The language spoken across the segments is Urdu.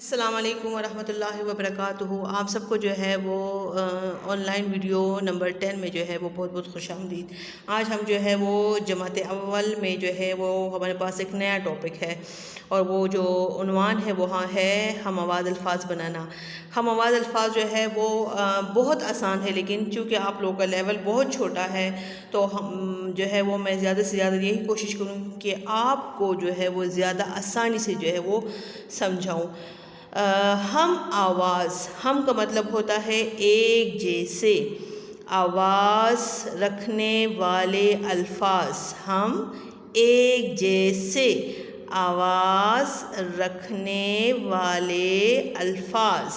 السلام علیکم ورحمۃ اللہ وبرکاتہ۔ آپ سب کو جو ہے وہ آن لائن ویڈیو نمبر 10 میں جو ہے وہ بہت بہت خوش آمدید۔ آج ہم جو ہے وہ جماعت اول میں جو ہے وہ ہمارے پاس ایک نیا ٹاپک ہے، اور وہ جو عنوان ہے وہاں ہے ہم آواز الفاظ بنانا۔ ہم آواز الفاظ جو ہے وہ بہت آسان ہے، لیکن چونکہ آپ لوگوں کا لیول بہت چھوٹا ہے تو ہم جو ہے وہ میں زیادہ سے زیادہ یہی کوشش کروں کہ آپ کو جو ہے وہ زیادہ آسانی سے جو ہے وہ سمجھاؤں۔ ہم آواز، ہم کا مطلب ہوتا ہے ایک جیسے، آواز رکھنے والے الفاظ، ہم ایک جیسے آواز رکھنے والے الفاظ۔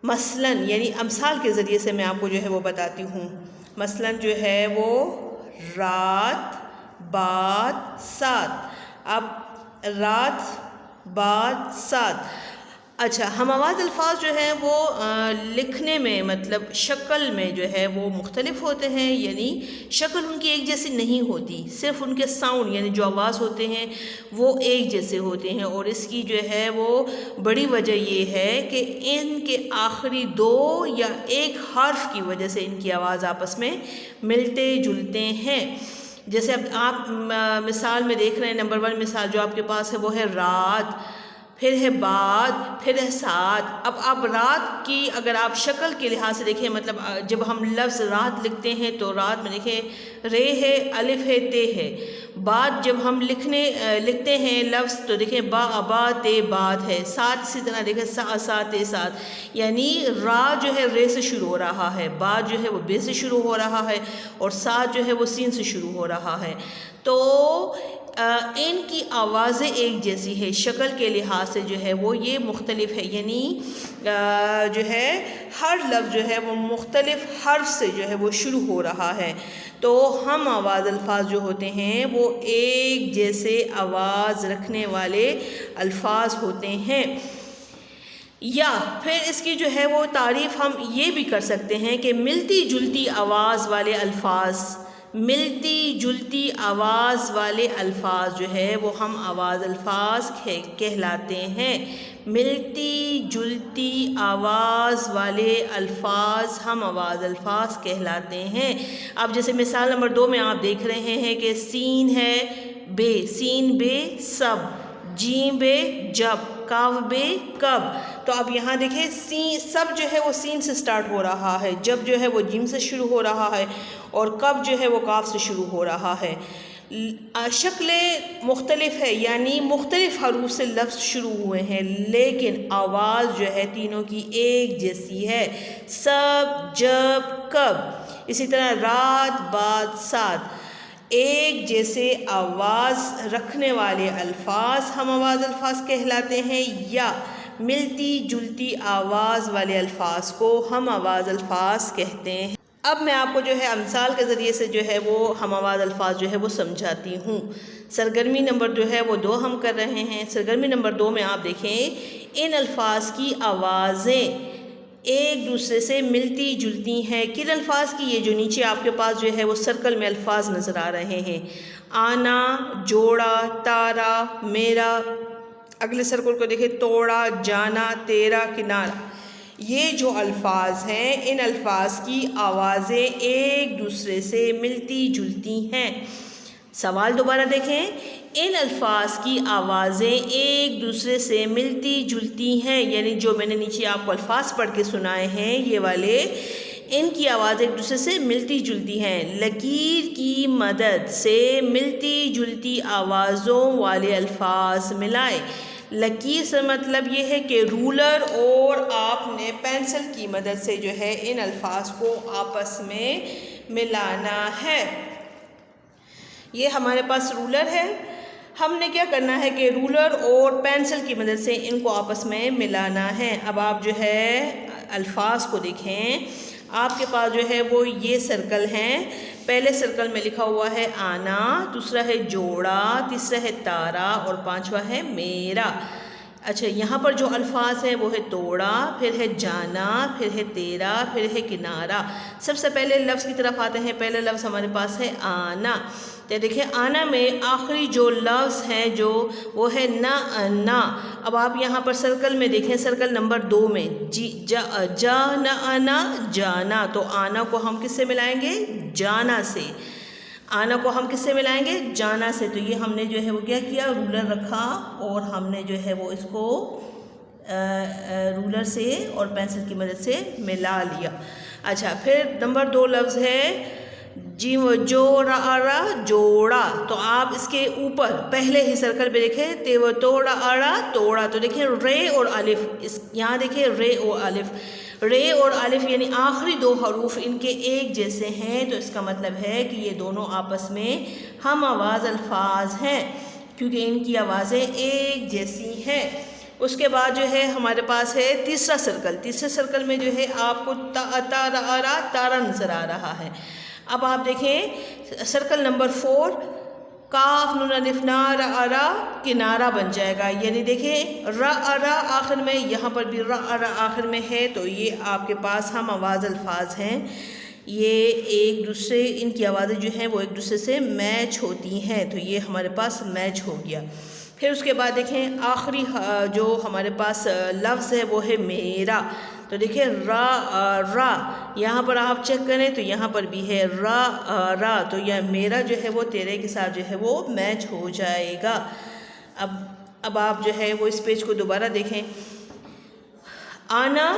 مثلاً یعنی امثال کے ذریعے سے میں آپ کو جو ہے وہ بتاتی ہوں۔ مثلاً جو ہے وہ رات بعد سات۔ اب رات بعد سات، اچھا ہم آواز الفاظ جو ہیں وہ لکھنے میں مطلب شکل میں جو ہے وہ مختلف ہوتے ہیں، یعنی شکل ان کی ایک جیسی نہیں ہوتی، صرف ان کے ساؤنڈ یعنی جو آواز ہوتے ہیں وہ ایک جیسے ہوتے ہیں۔ اور اس کی جو ہے وہ بڑی وجہ یہ ہے کہ ان کے آخری دو یا ایک حرف کی وجہ سے ان کی آواز آپس میں ملتے جلتے ہیں۔ جیسے اب آپ مثال میں دیکھ رہے ہیں، نمبر 1 مثال جو آپ کے پاس ہے وہ ہے رات، پھر ہے بعد، پھر ہے سات۔ اب آپ رات کی اگر آپ شکل کے لحاظ سے دیکھیں، مطلب جب ہم لفظ رات لکھتے ہیں تو رات میں دیکھیں رے ہے، الف ہے، تے ہے۔ بعد جب ہم لکھتے ہیں لفظ تو دیکھیں با ابا تے بات ہے۔ سات اسی طرح دیکھیں سا سا تے سات، یعنی را جو ہے رے سے شروع ہو رہا ہے، بعد جو ہے وہ بے سے شروع ہو رہا ہے، اور سات جو ہے وہ سین سے شروع ہو رہا ہے۔ تو ان کی آوازیں ایک جیسی ہے، شکل کے لحاظ سے جو ہے وہ یہ مختلف ہے، یعنی جو ہے ہر لفظ جو ہے وہ مختلف حرف سے جو ہے وہ شروع ہو رہا ہے۔ تو ہم آواز الفاظ جو ہوتے ہیں وہ ایک جیسے آواز رکھنے والے الفاظ ہوتے ہیں۔ یا پھر اس کی جو ہے وہ تعریف ہم یہ بھی کر سکتے ہیں کہ ملتی جلتی آواز والے الفاظ، ملتی جلتی آواز والے الفاظ جو ہے وہ ہم آواز الفاظ کہلاتے ہیں۔ ملتی جلتی آواز والے الفاظ ہم آواز الفاظ کہلاتے ہیں۔ اب جیسے مثال نمبر 2 میں آپ دیکھ رہے ہیں کہ سین ہے بے، سین بے سب، جیم بے جب، کاف بے کب۔ تو اب یہاں دیکھیں سب جو ہے وہ سین سے سٹارٹ ہو رہا ہے، جب جو ہے وہ جیم سے شروع ہو رہا ہے، اور کب جو ہے وہ کاف سے شروع ہو رہا ہے۔ شکلیں مختلف ہے، یعنی مختلف حروف سے لفظ شروع ہوئے ہیں، لیکن آواز جو ہے تینوں کی ایک جیسی ہے، سب جب کب۔ اسی طرح رات بعد سات، ایک جیسے آواز رکھنے والے الفاظ ہم آواز الفاظ کہلاتے ہیں، یا ملتی جلتی آواز والے الفاظ کو ہم آواز الفاظ کہتے ہیں۔ اب میں آپ کو جو ہے امثال کے ذریعے سے جو ہے وہ ہم آواز الفاظ جو ہے وہ سمجھاتی ہوں۔ سرگرمی نمبر جو ہے وہ 2 ہم کر رہے ہیں۔ سرگرمی نمبر 2 میں آپ دیکھیں ان الفاظ کی آوازیں ایک دوسرے سے ملتی جلتی ہیں۔ کن الفاظ کی؟ یہ جو نیچے آپ کے پاس جو ہے وہ سرکل میں الفاظ نظر آ رہے ہیں، آنا، جوڑا، تارا، میرا۔ اگلے سرکل کو دیکھیں، توڑا، جانا، تیرا، کنارہ۔ یہ جو الفاظ ہیں ان الفاظ کی آوازیں ایک دوسرے سے ملتی جلتی ہیں۔ سوال دوبارہ دیکھیں، ان الفاظ کی آوازیں ایک دوسرے سے ملتی جلتی ہیں، یعنی جو میں نے نیچے آپ کو الفاظ پڑھ کے سنائے ہیں یہ والے، ان کی آوازیں ایک دوسرے سے ملتی جلتی ہیں۔ لکیر کی مدد سے ملتی جلتی آوازوں والے الفاظ ملائے۔ لکیر سے مطلب یہ ہے کہ رولر اور آپ نے پینسل کی مدد سے جو ہے ان الفاظ کو آپس میں ملانا ہے۔ یہ ہمارے پاس رولر ہے، ہم نے کیا کرنا ہے کہ رولر اور پینسل کی مدد سے ان کو آپس میں ملانا ہے۔ اب آپ جو ہے الفاظ کو دیکھیں، آپ کے پاس جو ہے وہ یہ سرکل ہیں۔ پہلے سرکل میں لکھا ہوا ہے آنا، دوسرا ہے جوڑا، تیسرا ہے تارا، اور 5واں ہے میرا۔ اچھا یہاں پر جو الفاظ ہیں وہ ہے توڑا، پھر ہے جانا، پھر ہے تیرا، پھر ہے کنارہ۔ سب سے پہلے لفظ کی طرف آتے ہیں، پہلا لفظ ہمارے پاس ہے آنا۔ تو دیکھیں آنا میں آخری جو لفظ ہیں جو وہ ہے نا۔ اب آپ یہاں پر سرکل میں دیکھیں، سرکل نمبر 2 میں جانا جانا، تو آنا کو ہم کس سے ملائیں گے؟ جانا سے۔ آنا کو ہم کس سے ملائیں گے؟ جانا سے۔ تو یہ ہم نے جو ہے وہ کیا کیا، رولر رکھا اور ہم نے جو ہے وہ اس کو رولر سے اور پینسل کی مدد سے ملا لیا۔ اچھا پھر نمبر 2 لفظ ہے جوڑا، تو آپ اس کے اوپر پہلے ہی سرکل پہ دیکھیں توڑا، تو دیکھیں رے اور الف، یہاں دیکھیں رے اور الف یعنی آخری 2 حروف ان کے ایک جیسے ہیں، تو اس کا مطلب ہے کہ یہ دونوں آپس میں ہم آواز الفاظ ہیں کیونکہ ان کی آوازیں ایک جیسی ہیں۔ اس کے بعد جو ہے ہمارے پاس ہے تیسرا سرکل میں جو ہے آپ کو تارا نظر آ رہا ہے۔ اب آپ دیکھیں سرکل نمبر 4 کاف نون الف نا را کنارہ بن جائے گا، یعنی دیکھیں را آخر میں، یہاں پر بھی را آخر میں ہے، تو یہ آپ کے پاس ہم آواز الفاظ ہیں، یہ ایک دوسرے ان کی آوازیں جو ہیں وہ ایک دوسرے سے میچ ہوتی ہیں، تو یہ ہمارے پاس میچ ہو گیا۔ پھر اس کے بعد دیکھیں آخری جو ہمارے پاس لفظ ہے وہ ہے میرا، تو دیکھیں را یہاں پر آپ چیک کریں تو یہاں پر بھی ہے را، تو یہ میرا جو ہے وہ تیرے کے ساتھ جو ہے وہ میچ ہو جائے گا۔ اب آپ جو ہے وہ اس پیج کو دوبارہ دیکھیں، آنا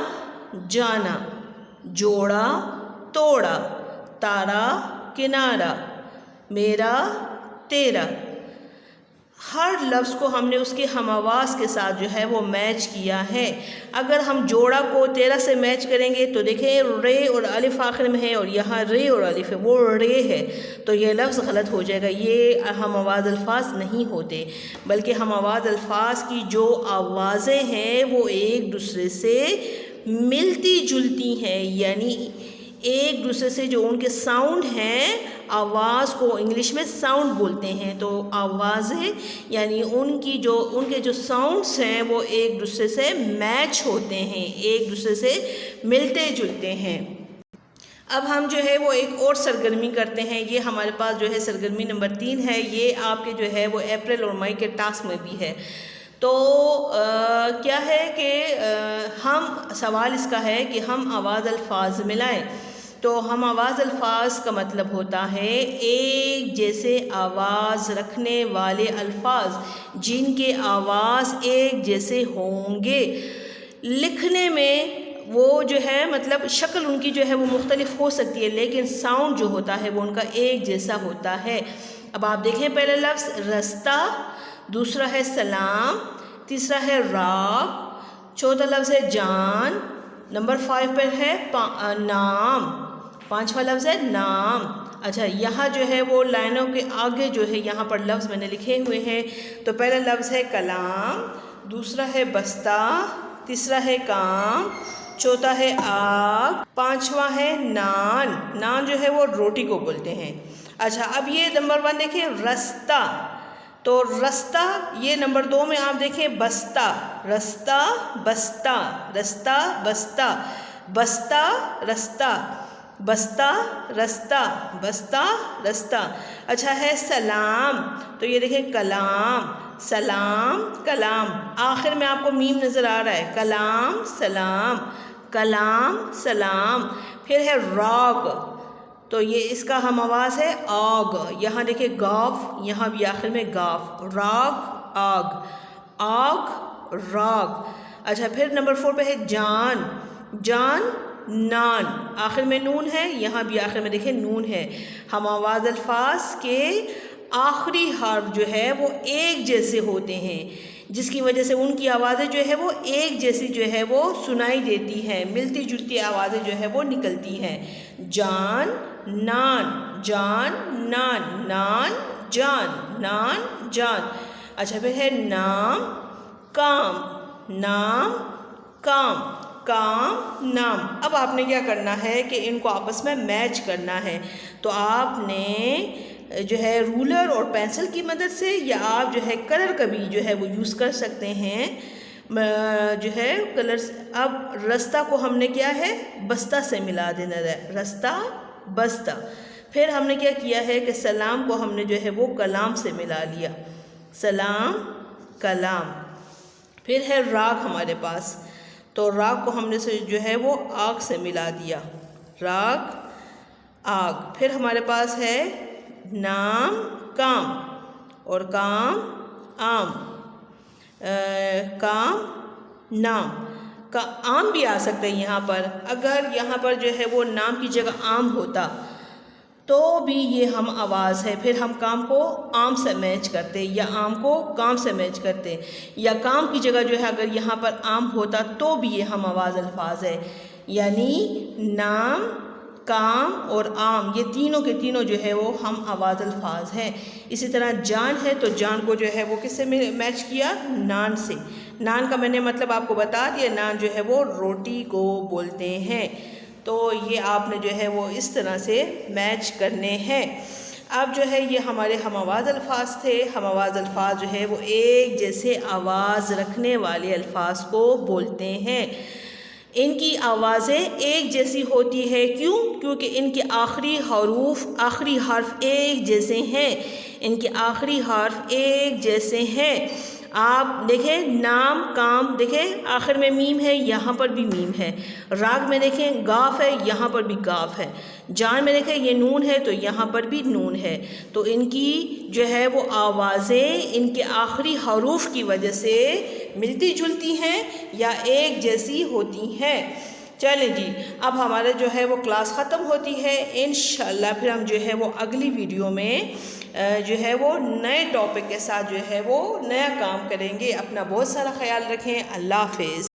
جانا، جوڑا توڑا، تارا کنارہ، میرا تیرا، ہر لفظ کو ہم نے اس کے ہم آواز کے ساتھ جو ہے وہ میچ کیا ہے۔ اگر ہم جوڑا کو تیرا سے میچ کریں گے تو دیکھیں رے اور الف آخر میں ہے اور یہاں رے اور الف ہے، وہ رے ہے، تو یہ لفظ غلط ہو جائے گا، یہ ہم آواز الفاظ نہیں ہوتے، بلکہ ہم آواز الفاظ کی جو آوازیں ہیں وہ ایک دوسرے سے ملتی جلتی ہیں، یعنی ایک دوسرے سے جو ان کے ساؤنڈ ہیں، آواز کو انگلش میں ساؤنڈ بولتے ہیں، تو آوازیں یعنی ان کے جو ساؤنڈس ہیں وہ ایک دوسرے سے میچ ہوتے ہیں، ایک دوسرے سے ملتے جلتے ہیں۔ اب ہم جو ہے وہ ایک اور سرگرمی کرتے ہیں، یہ ہمارے پاس جو ہے سرگرمی نمبر 3 ہے، یہ آپ کے جو ہے وہ اپریل اور مئی کے ٹاسک میں بھی ہے۔ تو کیا ہے کہ سوال اس کا ہے کہ ہم آواز الفاظ ملائیں، تو ہم آواز الفاظ کا مطلب ہوتا ہے ایک جیسے آواز رکھنے والے الفاظ جن کے آواز ایک جیسے ہوں گے۔ لکھنے میں وہ جو ہے مطلب شکل ان کی جو ہے وہ مختلف ہو سکتی ہے، لیکن ساؤنڈ جو ہوتا ہے وہ ان کا ایک جیسا ہوتا ہے۔ اب آپ دیکھیں پہلا لفظ رستہ، دوسرا ہے سلام، تیسرا ہے راگ، چوتھا لفظ ہے جان، نمبر 5 پر ہے نام، 5واں لفظ ہے نام۔ اچھا یہاں جو ہے وہ لائنوں کے آگے جو ہے یہاں پر لفظ میں نے لکھے ہوئے ہیں، تو پہلا لفظ ہے کلام، دوسرا ہے بستہ، تیسرا ہے کام، چوتھا ہے آگ، 5واں ہے نان، نان جو ہے وہ روٹی کو بولتے ہیں۔ اچھا اب یہ نمبر 1 دیکھیں رستہ، تو رستہ یہ نمبر 2 میں آپ دیکھیں بستہ، رستہ بستہ، رستہ بستہ، بستہ رستہ، بستہ رستہ، بستہ رستہ۔ اچھا ہے سلام، تو یہ دیکھیں کلام، سلام کلام، آخر میں آپ کو میم نظر آ رہا ہے، کلام سلام، کلام سلام۔ پھر ہے راگ، تو یہ اس کا ہم آواز ہے آگ، یہاں دیکھیں گاف، یہاں بھی آخر میں گاف، راگ آگ، آگ راگ۔ اچھا پھر نمبر 4 پہ ہے جان، جان نان، آخر میں نون ہے، یہاں بھی آخر میں دیکھیں نون ہے۔ ہم آواز الفاظ کے آخری حرف جو ہے وہ ایک جیسے ہوتے ہیں، جس کی وجہ سے ان کی آوازیں جو ہے وہ ایک جیسی جو ہے وہ سنائی دیتی ہیں، ملتی جلتی آوازیں جو ہے وہ نکلتی ہیں۔ جان نان، جان نان، نان جان، نان جان۔ اچھا پھر ہے نام کام، نام کام، کام نام۔ اب آپ نے کیا کرنا ہے کہ ان کو آپس میں میچ کرنا ہے، تو آپ نے جو ہے رولر اور پینسل کی مدد سے یا آپ جو ہے کلر کا بھی جو ہے وہ یوز کر سکتے ہیں، جو ہے کلرز. اب رستہ کو ہم نے کیا ہے بستہ سے ملا دینا ہے, رستہ بستہ. پھر ہم نے کیا کیا ہے کہ سلام کو ہم نے جو ہے وہ کلام سے ملا لیا, سلام کلام. پھر ہے راگ ہمارے پاس, تو راگ کو ہم نے جو ہے وہ آگ سے ملا دیا, راگ آگ. پھر ہمارے پاس ہے نام کام, اور کام عام, کام نام. کا عام بھی آ سکتا ہے یہاں پر. اگر یہاں پر جو ہے وہ نام کی جگہ عام ہوتا تو بھی یہ ہم آواز ہے. پھر ہم کام کو عام سے میچ کرتے, یا عام کو کام سے میچ کرتے, یا کام کی جگہ جو ہے اگر یہاں پر عام ہوتا تو بھی یہ ہم آواز الفاظ ہے. یعنی نام, کام اور عام, یہ تینوں کے تینوں جو ہے وہ ہم آواز الفاظ ہیں. اسی طرح جان ہے, تو جان کو جو ہے وہ کس سے میچ کیا, نان سے. نان کا میں نے مطلب آپ کو بتا دیا, نان جو ہے وہ روٹی کو بولتے ہیں. تو یہ آپ نے جو ہے وہ اس طرح سے میچ کرنے ہیں. اب جو ہے یہ ہمارے ہم آواز الفاظ تھے. ہم آواز الفاظ جو ہے وہ ایک جیسے آواز رکھنے والے الفاظ کو بولتے ہیں. ان کی آوازیں ایک جیسی ہوتی ہے, کیوں؟ کیونکہ ان کے آخری حروف, آخری حرف ایک جیسے ہیں. ان کے آخری حرف ایک جیسے ہیں. آپ دیکھیں نام کام, دیکھیں آخر میں میم ہے, یہاں پر بھی میم ہے. راگ میں دیکھیں گاف ہے, یہاں پر بھی گاف ہے. جان میں دیکھیں یہ نون ہے, تو یہاں پر بھی نون ہے. تو ان کی جو ہے وہ آوازیں ان کے آخری حروف کی وجہ سے ملتی جلتی ہیں یا ایک جیسی ہوتی ہیں. چلیں جی, اب ہمارا جو ہے وہ کلاس ختم ہوتی ہے. انشاءاللہ پھر ہم جو ہے وہ اگلی ویڈیو میں جو ہے وہ نئے ٹاپک کے ساتھ جو ہے وہ نیا کام کریں گے. اپنا بہت سارا خیال رکھیں. اللہ حافظ.